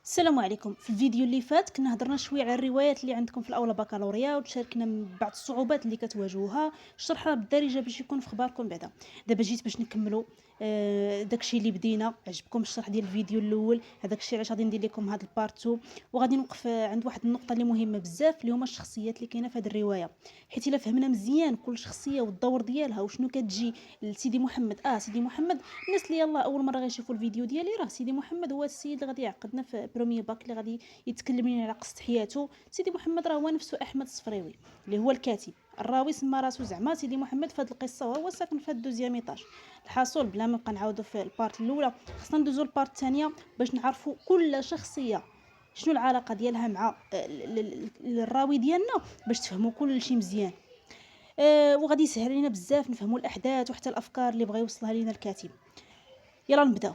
السلام عليكم. في الفيديو اللي فات كنا هضرنا شويه على الروايات اللي عندكم في الاولى بكالوريا، وتشاركنا من بعض الصعوبات اللي كتواجهوها، شرحها بالدارجه باش يكون في اخباركم بعدا. دابا جيت باش نكملوا داكشي اللي بدينا. عجبكم الشرح ديال الفيديو الاول، هذاك الشيء علاش غادي ندير لكم هذا البارت 2. وغادي نوقف عند واحد النقطه اللي مهمه بزاف، اللي هما الشخصيات اللي كاينه في هذه الروايه. حيت الا فهمنا مزيان كل شخصيه والدور ديالها وشنو كتجي لسيدي محمد. سيدي محمد، الناس اللي يلاه اول مره غيشوفوا الفيديو ديالي، راه سيدي محمد هو السيد اللي غادي يعقدنا في بروميي باك، اللي غادي يتكلم لنا على قصه حياته. سيدي محمد راه هو نفسه احمد الصفريوي، اللي هو الكاتب الراوي، سما راسو زعما سيدي محمد في هذه القصه، وهو ساكن في الدوزيام ايطاج. الحاصل بلا ما نبقى نعاودو في البارت الاولى، خصنا ندوزو للبارت الثانيه باش نعرفوا كل شخصيه شنو العلاقه ديالها مع الراوي ديالنا، باش تفهموا كل شيء مزيان. وغادي يسهل علينا بزاف نفهموا الاحداث وحتى الافكار اللي بغى يوصلها لينا الكاتب. يلا نبداو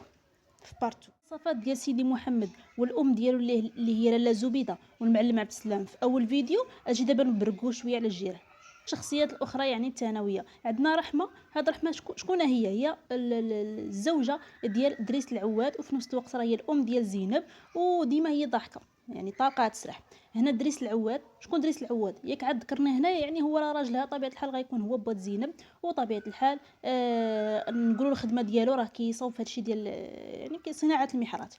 في بارت 2. الصفات ديال سيدي محمد والام ديالو اللي هي لاله زبيده والمعلم عبد السلام في اول فيديو. اجي دابا نبرقوا شويه على الجيران. الشخصيات الاخرى يعني الثانويه، عندنا رحمه. هاد رحمه شكون هي الزوجه ديال دريس العواد، وفي نفس الوقت راه هي الام ديال زينب، وديما هي ضاحكه، يعني طاقه تسرح. هنا دريس العواد، شكون دريس العواد؟ ياك عاد ذكرنا هنا، يعني هو راه راجلها طبيعه الحال غيكون هو بوات زينب. وطبيعه الحال نقولوا الخدمه ديالو راه كيصاوب في هادشي ديال يعني صناعه المحرات.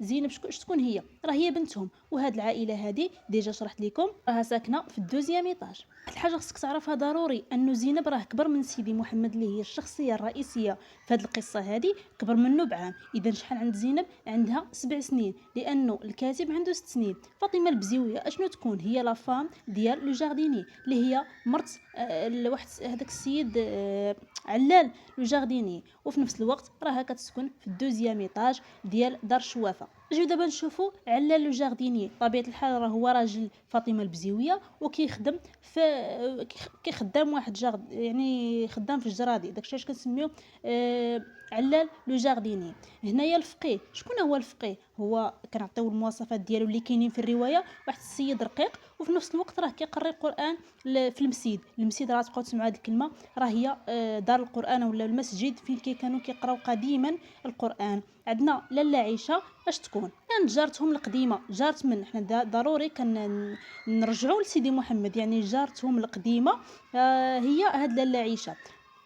زينب شكون هي؟ راه هي بنتهم. وهاد العائله هذه ديجا شرحت لكم راها ساكنه في الدوزيام ايطاج. الحاجه خصك تعرفها ضروري، انه زينب راه كبر من سيدي محمد، اللي هي الشخصيه الرئيسيه في هذه القصه هذه، كبر منه بعام. اذا شحال عند زينب؟ عندها 7 سنين، لانه الكاتب عنده 6 سنين. فاطمه البزيويه اشنو تكون؟ هي لا فام ديال لو جارديني، اللي هي مرت واحد هذاك السيد علال لو جارديني. وفي نفس الوقت راها كتسكن في الدوزيام ايطاج ديال دار الشوافه. نجيو دابا نشوفوا علال لو جارديني. طبيعه الحال راه هو راجل فاطمه البزيويه، وكيخدم في كيخدم واحد يعني خدام في الجرادي، داكشي اش كنسميو علال لو جارديني. هنايا الفقيه، شكون هو الفقيه؟ هو كنعطيو المواصفات ديالو اللي كاينين في الروايه، واحد السيد رقيق، وفي نفس الوقت راه كيقري القران في المسجد راه تبقاو تسمعوا هذه الكلمه، راه هي دار القران ولا المسجد فين كانوا كيقراو قديما القران. عندنا لاله عيشه، اش تكون؟ كانت جارتهم القديمه. جارت من حنا ضروري نرجعوا لسيدي محمد، يعني جارتهم القديمه هي هاد لاله عيشه.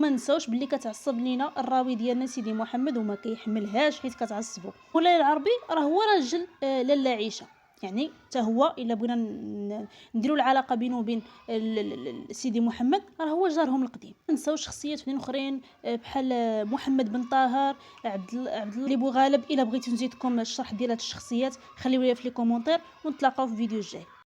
ما نساوش باللي كتعصب لينا الراوي ديالنا سيدي محمد، وما كيحملهاش حيت كتعصبو. مولاي العربي راه هو راجل لاله عيشه، يعني حتى هو الا بغينا نديروا العلاقه بينه وبين سيدي محمد، راه هو جارهم القديم. ما نساوش شخصيات اخرين بحال محمد بن طاهر، عبد الله بو غالب. الا بغيتو نزيدكم الشرح ديال هاد الشخصيات خليوه لي في لي كومونتير، ونتلاقاو في الفيديو الجاي.